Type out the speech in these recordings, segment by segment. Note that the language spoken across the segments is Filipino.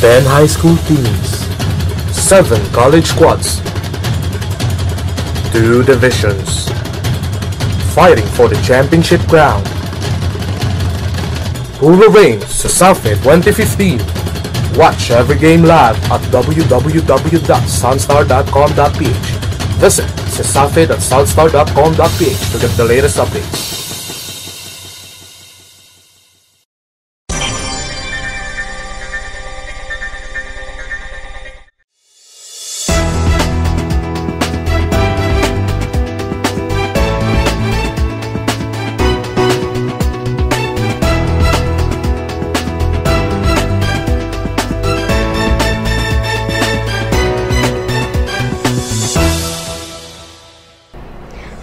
10 high school teams, 7 college squads, 2 divisions, fighting for the championship crown. Who will reign sa Southfed 2015? Watch every game live at www.Sun.Star.com.ph. Visit sa Southfed at Sun.Star.com.ph to get the latest updates.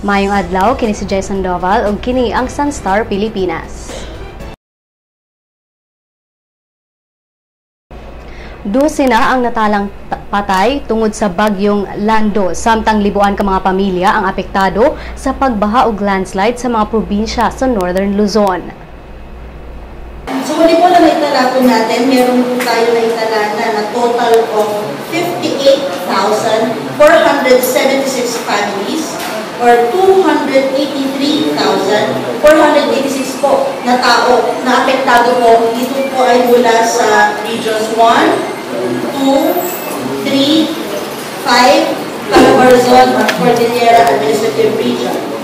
Mayong adlaw, kini si Jason Doval ug kini ang Sun.Star Pilipinas. Dosena ang natalang patay tungod sa Bagyong Lando, samtang liboan ka mga pamilya ang apektado sa pagbaha ug landslide sa mga probinsya sa Northern Luzon. So muli po na naitala po natin, meron po tayo naitala na total of 58,476 families or 283,486 po na tao na apektado po. Dito po ay mula sa regions 1, 2, 3, 5, Calabarzon at Cordillera Administrative Region.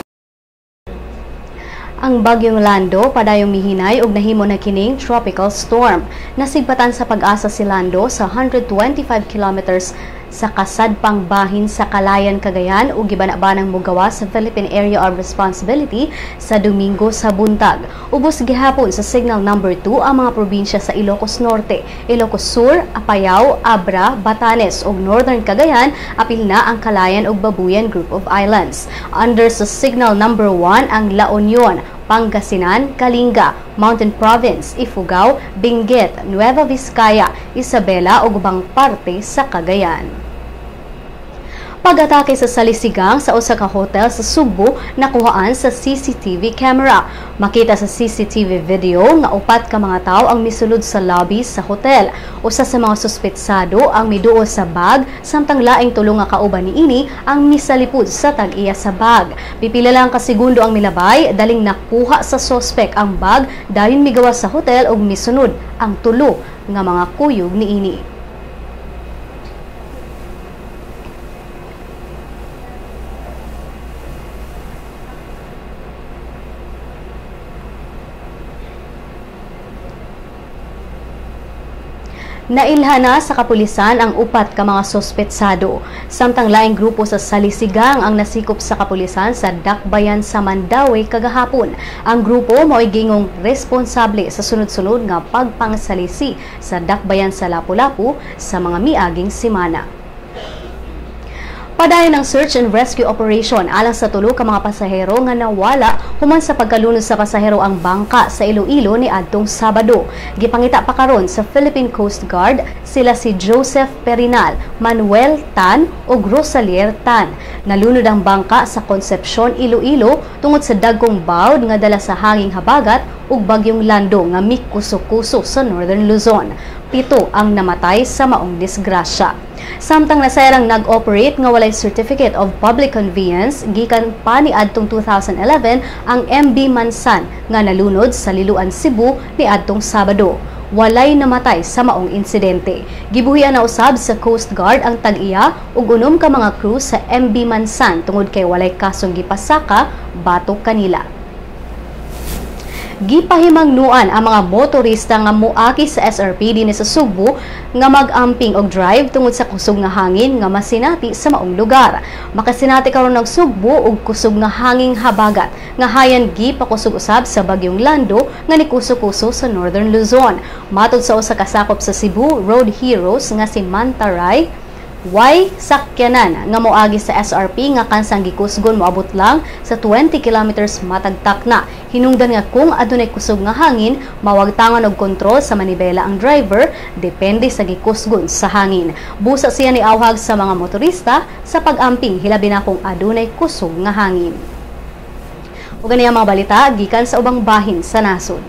Ang Bagyong Lando padayong mihinay ug nahimo na kining tropical storm. Nasigbatan sa pag-asa si Lando sa 125 kilometers sa kasadpang bahin sa Kalayan, Cagayan ug gibana-banang mogawa sa Philippine Area of Responsibility sa Domingo sa buntag. Ubos gihapon sa signal number 2 ang mga probinsya sa Ilocos Norte, Ilocos Sur, Apayao, Abra, Batanes ug Northern Cagayan, apil na ang Kalayan ug Babuyan Group of Islands. Under sa signal number 1 ang La Union, Pangasinan, Kalinga, Mountain Province, Ifugao, Benguet, Nueva Vizcaya, Isabela ug ubang parte sa Cagayan. Pag-atake sa Salisi sa usa ka hotel sa Subo nakuhaan sa CCTV camera. Makita sa CCTV video nga 4 ka mga tawo ang misulod sa lobby sa hotel. Usa sa mga suspetsado ang miduol sa bag, samtang laing 3 nga kauban niini ang misalipod sa tag-iya sa bag. Pipila lang ka segundo ang milabay, daling nakuha sa suspek ang bag, dayon migawas sa hotel ug misunod ang 3 nga mga kuyog niini. Nailhana sa kapulisan ang 4 ka mga suspetsado, samtang laing grupo sa Salisi ang nasikop sa kapulisan sa Dakbayan sa Mandaue kagahapon. Ang grupo mao'y gingong responsable sa sunod-sunod nga pagpangsalisi sa Dakbayan sa Lapu-Lapu sa mga miaging semana. Padayon ng search and rescue operation alang sa 3 ka mga pasahero nga nawala human sa pagkalunod sa pasahero ang bangka sa Iloilo ni adtong Sabado. Gipangita pa karon sa Philippine Coast Guard sila si Joseph Perinal, Manuel Tan ug Rosalier Tan. Nalunod ang bangka sa Concepcion, Iloilo tungod sa dagkong bawd nga dala sa hanging habagat ug Bagyong Lando nga mikuso-kuso sa Northern Luzon. 7 ang namatay sa maong disgrasya. Samtang nasayarang nag-operate nga walay Certificate of Public Conveyance gikan pa ni adtong 2011 ang MB Mansan nga nalunod sa Liloan, Cebu ni adtong Sabado. Walay namatay sa maong insidente. Gibuhian na usab sa Coast Guard ang tag-iya ug 6 ka mga crew sa MB Mansan tungod kay walay kasong gipasaka batok kanila. Gipahimangnoan ang mga motorista nga moaki sa SRP dinhi sa Subo nga mag-amping og drive tungod sa kusog nga hangin nga masinati sa maong lugar. Makasinati karon ng Subo og kusog nga hanging habagat nga hayan gipakusog usab sa Bagyong Lando nga nikuso-kuso sa Northern Luzon. Matod sa usa ka sakop sa Cebu Road Heroes nga si Mantaray, way sakyanan nga moagi sa SRP nga kansang gikusgon moabot lang sa 20 kilometers matagtak na. Hinungdan nga kung adunay kusog nga hangin, mawagtangan og kontrol sa manibela ang driver depende sa gikusgon sa hangin. Busa siya ni awhag sa mga motorista sa pag-amping hilabi na kung adunay kusog nga hangin. Ug gani ang mga balita gikan sa ubang bahin sa nasod.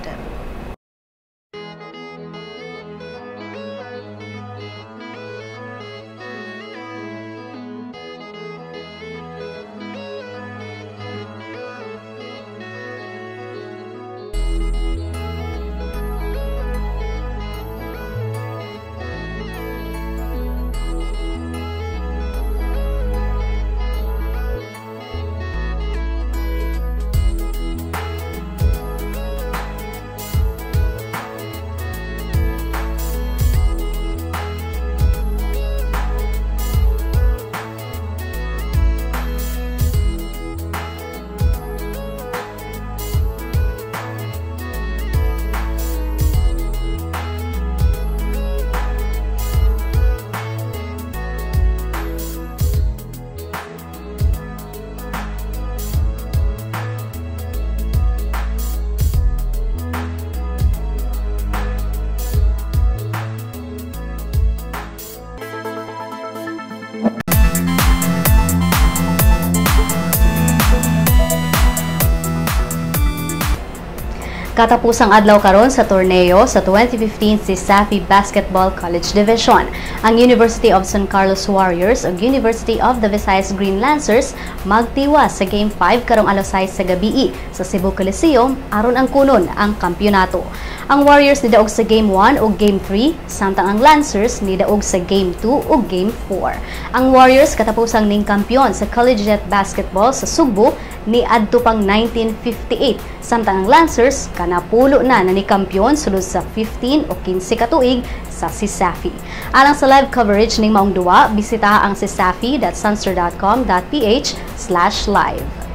Katapusang adlaw karon sa torneo sa 2015 si Safi Basketball College Division. Ang University of San Carlos Warriors ug University of the Visayas Green Lancers magtiwas sa Game 5 karong alas 6 sa gabii sa Cebu Coliseum aron ang kunon ang kampyonato. Ang Warriors nidaog sa Game 1 ug Game 3, samtang ang Lancers nidaog sa Game 2 ug Game 4. Ang Warriors katapusang ning kampyon sa Collegiate Basketball sa Sugbo ni adto pang 1958, samtang ang Lancers kanapulo na ni kampyon sulod sa 15 o 15 katuig sa si Safi. Alang sa live coverage ning maong duwa, bisitaha ang si safi.sunstar.com.ph/live.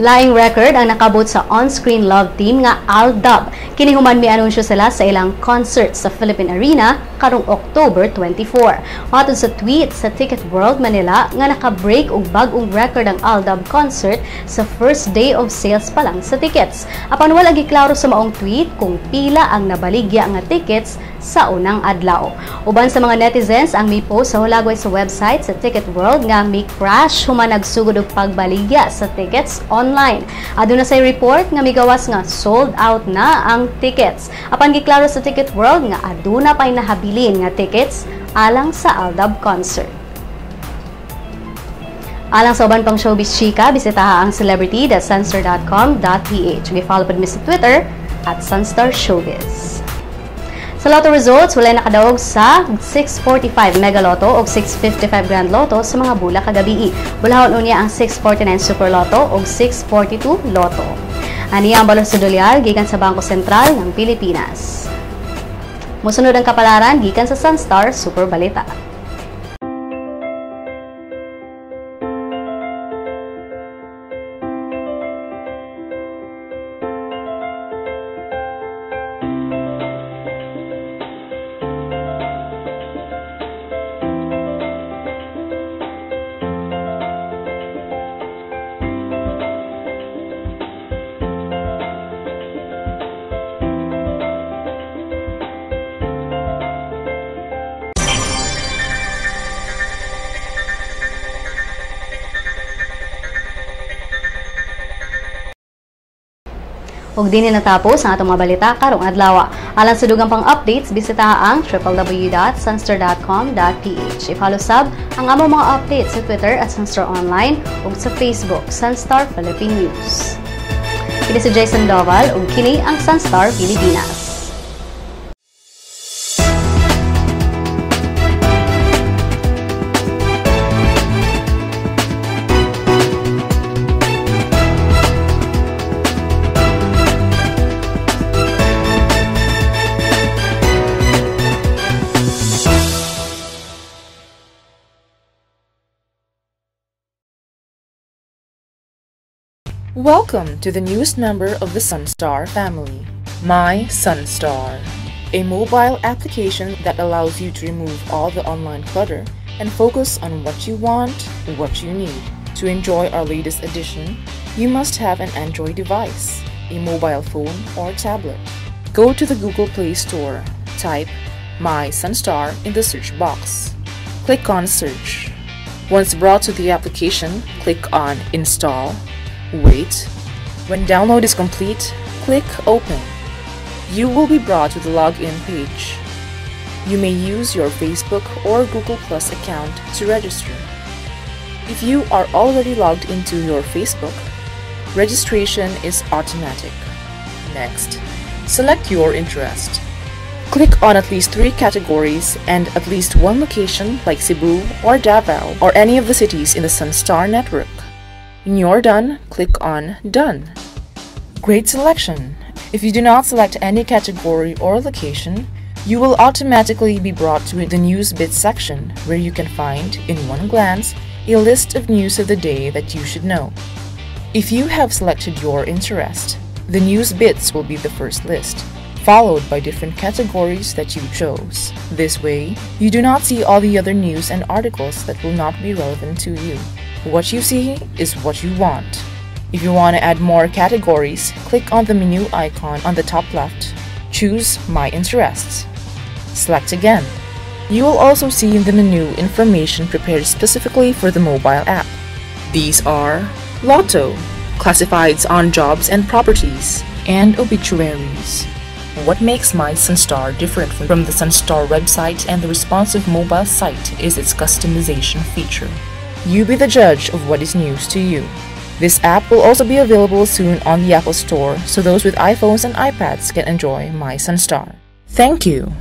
Laing record ang nakabot sa on-screen love team nga Aldab. Kini human mi-anunsyo sila sa ilang concert sa Philippine Arena karong October 24. Matod sa tweet sa Ticket World Manila nga naka-break og bag-ong record ang Aldab concert sa first day of sales pa lang sa tickets. Apan wala giklaro sa maong tweet kung pila ang nabaligya nga tickets sa unang adlaw. Uban sa mga netizens ang mi-post sa hulagway sa website sa Ticket World nga may crash human nagsugod og pagbaligya sa tickets online. Aduna say report nga migawas nga sold out na ang tickets. Apan giklaro sa Ticket World nga aduna pay nahabilin nga tickets alang sa Aldab concert. Alang sa uban pang showbiz chika, bisitaha ang celebrity.sunstar.com.ph. Gi-follow pod mi sa Twitter @Sun.Star Showbiz. Sa Lotto results, walay nakadaog sa 645 Mega Lotto o 655 Grand Lotto sa mga bula kagabii. Bulahon unya ang 649 Super Lotto o 642 Lotto. Ania ang balon sa dolyar gikan sa Bangko Sentral ng Pilipinas. Musunod ang kapalaran gikan sa Sun.Star Super Balita. Ug dinhi natapos ang atong mga balita karong adlaw. Alang sa dugang pang updates, bisitaha ang www.sunstar.com.ph. I-follow sab ang among mga updates sa Twitter @Sun.Star Online ug sa Facebook Sun.Star Philippine News. Kini si Jason Doval ug kini ang Sun.Star Pilipinas. Welcome to the newest member of the Sun.Star family, My Sun.Star, a mobile application that allows you to remove all the online clutter and focus on what you want, what you need. To enjoy our latest edition, you must have an Android device, a mobile phone or tablet. Go to the Google Play Store, type My Sun.Star in the search box. Click on Search. Once brought to the application, click on Install. Wait. When download is complete, click Open. You will be brought to the login page. You may use your Facebook or Google Plus account to register. If you are already logged into your Facebook, registration is automatic. Next, select your interest. Click on at least 3 categories and at least 1 location like Cebu or Davao or any of the cities in the Sun.Star network. When you're done, click on Done. Great selection! If you do not select any category or location, you will automatically be brought to the News Bits section where you can find, in one glance, a list of news of the day that you should know. If you have selected your interest, the News Bits will be the first list, followed by different categories that you chose. This way, you do not see all the other news and articles that will not be relevant to you. What you see is what you want. If you want to add more categories, click on the menu icon on the top left, Choose My Interests. Select again. You will also see in the menu information prepared specifically for the mobile app. These are Lotto, classifieds on jobs and properties, and obituaries. What makes My Sun.Star different from the Sun.Star website and the responsive mobile site is its customization feature. You be the judge of what is news to you. This app will also be available soon on the Apple Store, so those with iPhones and iPads can enjoy My Sun.Star. Thank you.